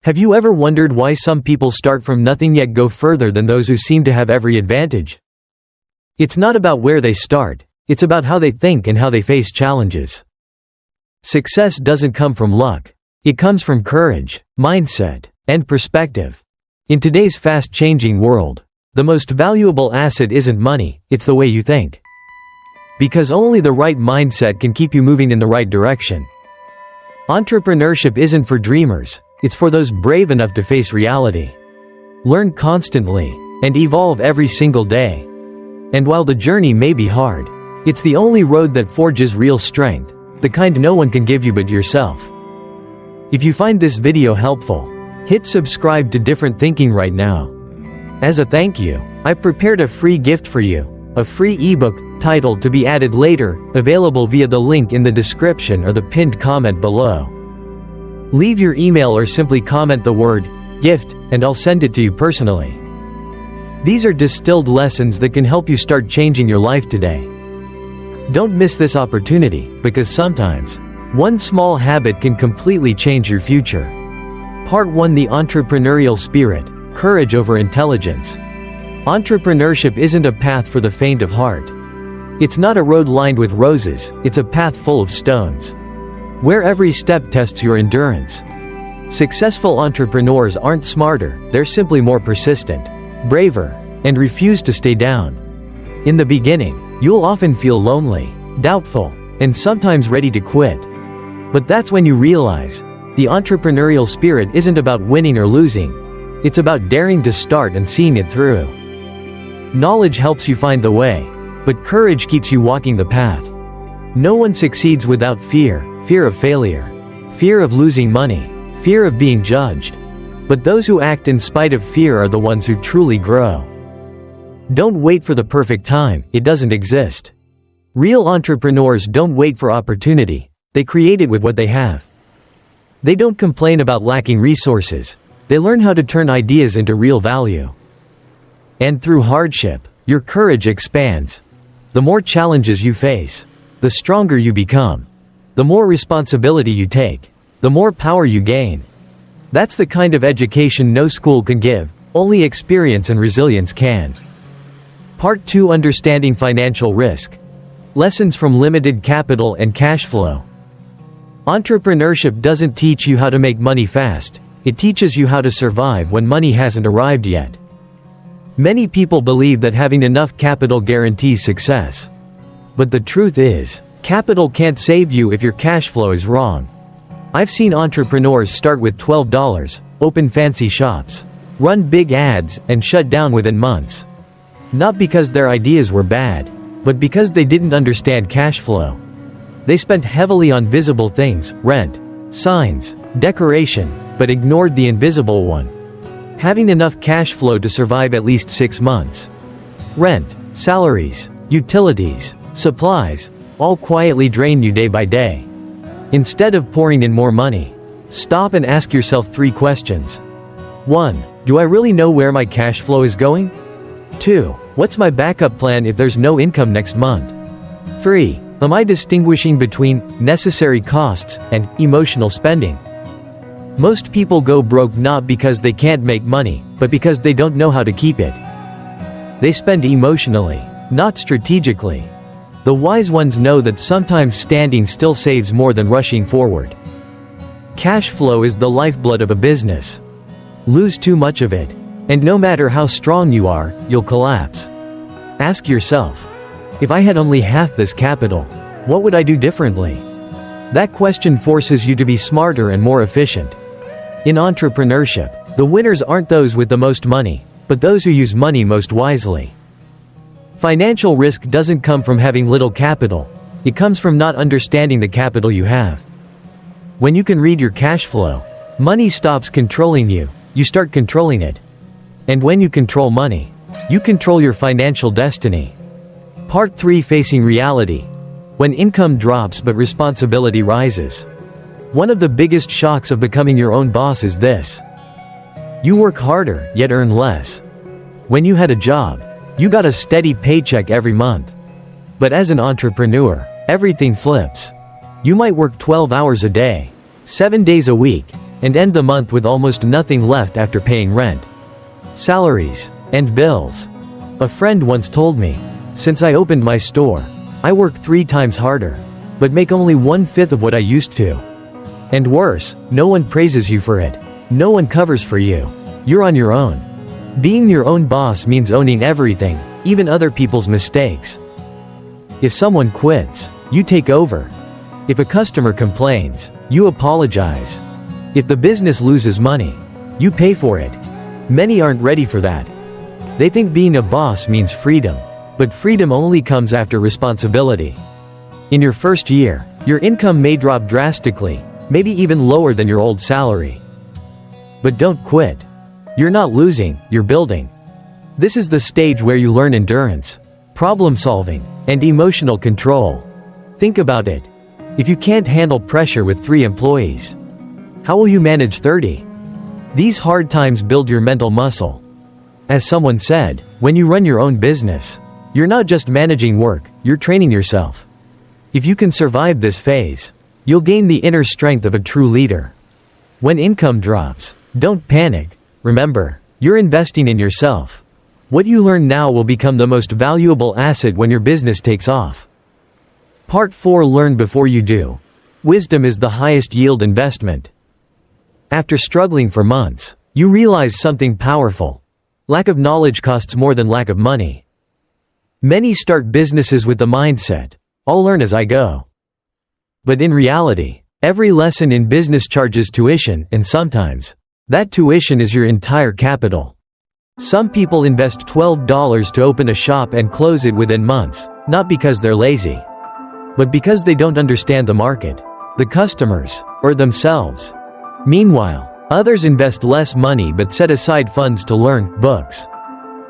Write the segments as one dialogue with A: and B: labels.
A: Have you ever wondered why some people start from nothing yet go further than those who seem to have every advantage? It's not about where they start, it's about how they think and how they face challenges. Success doesn't come from luck. It comes from courage, mindset, and perspective. In today's fast-changing world, the most valuable asset isn't money, it's the way you think. Because only the right mindset can keep you moving in the right direction. Entrepreneurship isn't for dreamers, it's for those brave enough to face reality. Learn constantly, and evolve every single day. And while the journey may be hard, it's the only road that forges real strength, the kind no one can give you but yourself. If you find this video helpful, hit subscribe to Different Thinking right now. As a thank you, I've prepared a free gift for you, a free ebook, titled To Be Added Later, available via the link in the description or the pinned comment below. Leave your email or simply comment the word gift, and I'll send it to you personally. These are distilled lessons that can help you start changing your life today. Don't miss this opportunity, because sometimes, one small habit can completely change your future. Part 1: The Entrepreneurial Spirit, Courage over Intelligence. Entrepreneurship isn't a path for the faint of heart. It's not a road lined with roses, it's a path full of stones, where every step tests your endurance. Successful entrepreneurs aren't smarter, they're simply more persistent, braver, and refuse to stay down. In the beginning, you'll often feel lonely, doubtful, and sometimes ready to quit. But that's when you realize, the entrepreneurial spirit isn't about winning or losing. It's about daring to start and seeing it through. Knowledge helps you find the way, but courage keeps you walking the path. No one succeeds without fear, fear of failure, fear of losing money, fear of being judged. But those who act in spite of fear are the ones who truly grow. Don't wait for the perfect time, it doesn't exist. Real entrepreneurs don't wait for opportunity, they create it with what they have. They don't complain about lacking resources, they learn how to turn ideas into real value. And through hardship, your courage expands. The more challenges you face, the stronger you become. The more responsibility you take, the more power you gain. That's the kind of education no school can give, only experience and resilience can. Part 2: Understanding Financial Risk. Lessons from Limited Capital and Cash Flow. Entrepreneurship doesn't teach you how to make money fast, it teaches you how to survive when money hasn't arrived yet. Many people believe that having enough capital guarantees success. But the truth is, capital can't save you if your cash flow is wrong. I've seen entrepreneurs start with $12, open fancy shops, run big ads, and shut down within months. Not because their ideas were bad, but because they didn't understand cash flow. They spent heavily on visible things, rent, signs, decoration, but ignored the invisible one. Having enough cash flow to survive at least 6 months. Rent, salaries, utilities, supplies, all quietly drain you day by day. Instead of pouring in more money, stop and ask yourself 3 questions. 1. Do I really know where my cash flow is going? 2. What's my backup plan if there's no income next month? 3. Am I distinguishing between necessary costs and emotional spending? Most people go broke not because they can't make money, but because they don't know how to keep it. They spend emotionally, not strategically. The wise ones know that sometimes standing still saves more than rushing forward. Cash flow is the lifeblood of a business. Lose too much of it, and no matter how strong you are, you'll collapse. Ask yourself, if I had only half this capital, what would I do differently? That question forces you to be smarter and more efficient. In entrepreneurship, the winners aren't those with the most money, but those who use money most wisely. Financial risk doesn't come from having little capital, it comes from not understanding the capital you have. When you can read your cash flow, money stops controlling you, you start controlling it. And when you control money, you control your financial destiny. Part 3: Facing Reality. When income drops but responsibility rises. One of the biggest shocks of becoming your own boss is this. You work harder, yet earn less. When you had a job, you got a steady paycheck every month. But as an entrepreneur, everything flips. You might work 12 hours a day, 7 days a week, and end the month with almost nothing left after paying rent, salaries, and bills. A friend once told me, "Since I opened my store, I work 3 times harder, but make only 1/5 of what I used to. And worse, no one praises you for it. No one covers for you. You're on your own." Being your own boss means owning everything, even other people's mistakes. If someone quits, you take over. If a customer complains, you apologize. If the business loses money, you pay for it. Many aren't ready for that. They think being a boss means freedom, but freedom only comes after responsibility. In your first year, your income may drop drastically, maybe even lower than your old salary. But don't quit. You're not losing, you're building. This is the stage where you learn endurance, problem solving, and emotional control. Think about it. If you can't handle pressure with 3 employees, how will you manage 30? These hard times build your mental muscle. As someone said, when you run your own business, you're not just managing work, you're training yourself. If you can survive this phase, you'll gain the inner strength of a true leader. When income drops, don't panic. Remember, you're investing in yourself. What you learn now will become the most valuable asset when your business takes off. Part 4: Learn before you do. Wisdom is the highest yield investment. After struggling for months, you realize something powerful. Lack of knowledge costs more than lack of money. Many start businesses with the mindset, "I'll learn as I go." But in reality, every lesson in business charges tuition, and sometimes, that tuition is your entire capital. Some people invest $12 to open a shop and close it within months, not because they're lazy, but because they don't understand the market, the customers, or themselves. Meanwhile, others invest less money but set aside funds to learn books,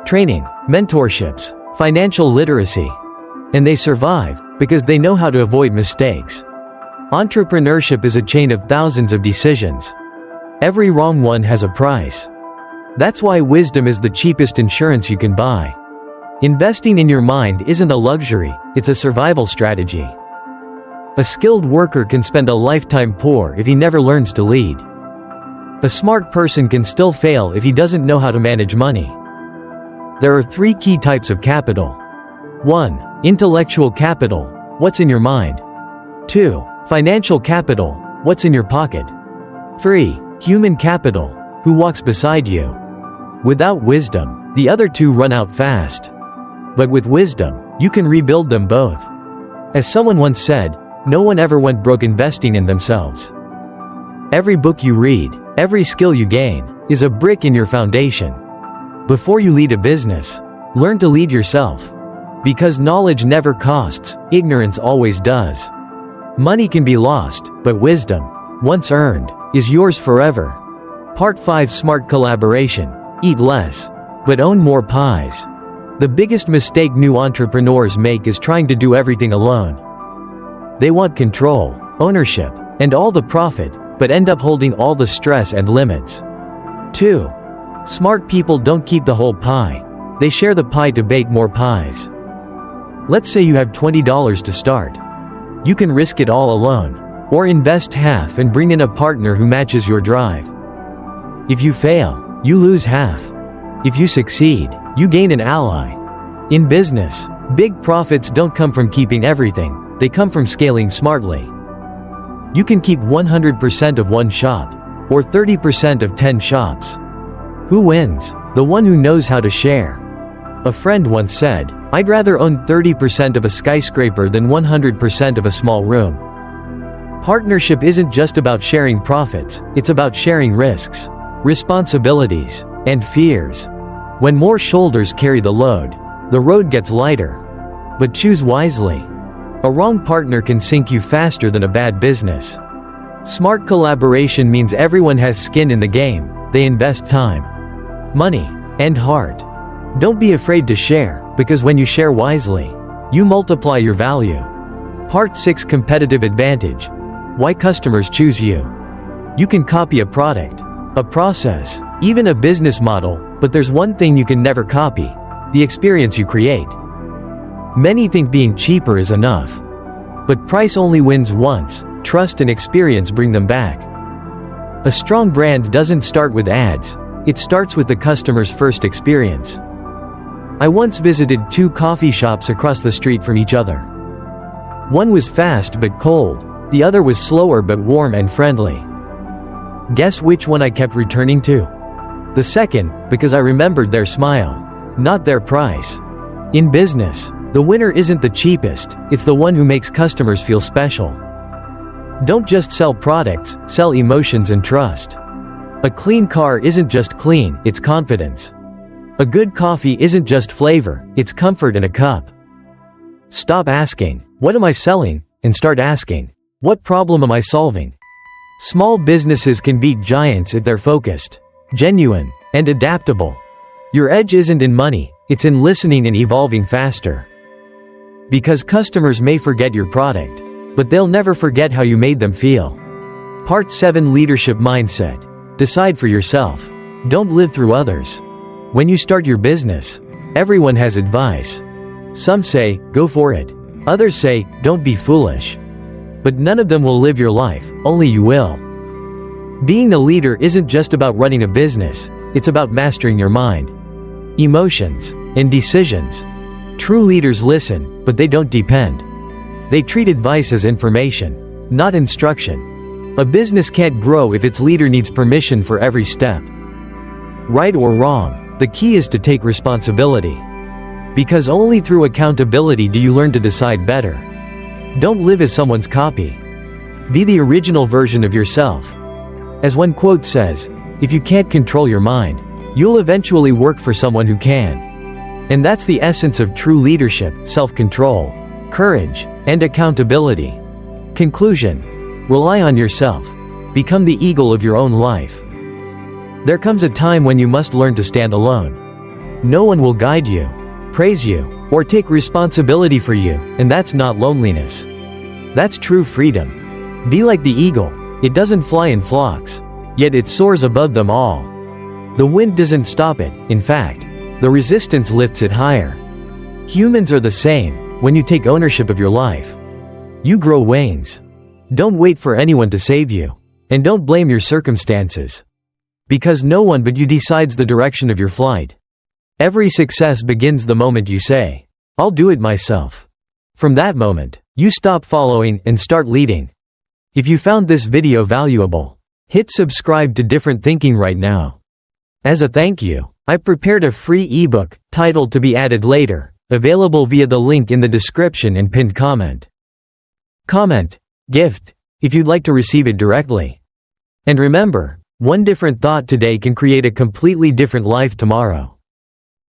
A: training, mentorships, financial literacy. And they survive because they know how to avoid mistakes. Entrepreneurship is a chain of thousands of decisions. Every wrong one has a price. That's why wisdom is the cheapest insurance you can buy. Investing in your mind isn't a luxury, it's a survival strategy. A skilled worker can spend a lifetime poor if he never learns to lead. A smart person can still fail if he doesn't know how to manage money. There are 3 key types of capital. 1. Intellectual capital. What's in your mind? 2. Financial capital. What's in your pocket? 3. Human capital. Who walks beside you? Without wisdom, the other 2 run out fast. But with wisdom, you can rebuild them both. As someone once said, no one ever went broke investing in themselves. Every book you read, every skill you gain, is a brick in your foundation. Before you lead a business, learn to lead yourself. Because knowledge never costs, ignorance always does. Money can be lost, but wisdom, once earned, is yours forever. Part 5: Smart collaboration. Eat less, but own more pies. The biggest mistake new entrepreneurs make is trying to do everything alone. They want control, ownership, and all the profit, but end up holding all the stress and limits. 2. Smart people don't keep the whole pie. They share the pie to bake more pies. Let's say you have $20 to start. You can risk it all alone, or invest half and bring in a partner who matches your drive. If you fail, you lose half. If you succeed, you gain an ally. In business, big profits don't come from keeping everything, they come from scaling smartly. You can keep 100% of one shop, or 30% of 10 shops. Who wins? The one who knows how to share. A friend once said, "I'd rather own 30% of a skyscraper than 100% of a small room." Partnership isn't just about sharing profits, it's about sharing risks, responsibilities, and fears. When more shoulders carry the load, the road gets lighter. But choose wisely. A wrong partner can sink you faster than a bad business. Smart collaboration means everyone has skin in the game. They invest time, money, and heart. Don't be afraid to share, because when you share wisely, you multiply your value. Part 6: Competitive advantage. Why customers choose you. You can copy a product, a process, even a business model, but there's one thing you can never copy: the experience you create. Many think being cheaper is enough. But price only wins once, trust and experience bring them back. A strong brand doesn't start with ads, it starts with the customer's first experience. I once visited two coffee shops across the street from each other. One was fast but cold, the other was slower but warm and friendly. Guess which one I kept returning to? The second, because I remembered their smile, not their price. In business, the winner isn't the cheapest, it's the one who makes customers feel special. Don't just sell products, sell emotions and trust. A clean car isn't just clean, it's confidence. A good coffee isn't just flavor, it's comfort in a cup. Stop asking, "What am I selling?" and start asking, "What problem am I solving?" Small businesses can beat giants if they're focused, genuine, and adaptable. Your edge isn't in money, it's in listening and evolving faster. Because customers may forget your product, but they'll never forget how you made them feel. Part 7 Leadership Mindset. Decide for yourself. Don't live through others. When you start your business, everyone has advice. Some say, go for it. Others say, don't be foolish. But none of them will live your life, only you will. Being a leader isn't just about running a business, it's about mastering your mind, emotions, and decisions. True leaders listen, but they don't depend. They treat advice as information, not instruction. A business can't grow if its leader needs permission for every step. Right or wrong, the key is to take responsibility. Because only through accountability do you learn to decide better. Don't live as someone's copy. Be the original version of yourself. As one quote says, if you can't control your mind, you'll eventually work for someone who can. And that's the essence of true leadership: self-control, courage, and accountability. Conclusion: rely on yourself. Become the eagle of your own life. There comes a time when you must learn to stand alone. No one will guide you, praise you, or take responsibility for you, and that's not loneliness. That's true freedom. Be like the eagle. It doesn't fly in flocks, yet it soars above them all. The wind doesn't stop it, in fact, the resistance lifts it higher. Humans are the same. When you take ownership of your life, you grow wings. Don't wait for anyone to save you. And don't blame your circumstances. Because no one but you decides the direction of your flight. Every success begins the moment you say, "I'll do it myself." From that moment, you stop following and start leading. If you found this video valuable, hit subscribe to Different Thinking right now. As a thank you, I prepared a free ebook, titled To Be Added Later, available via the link in the description and pinned comment. Comment, gift, if you'd like to receive it directly. And remember, one different thought today can create a completely different life tomorrow.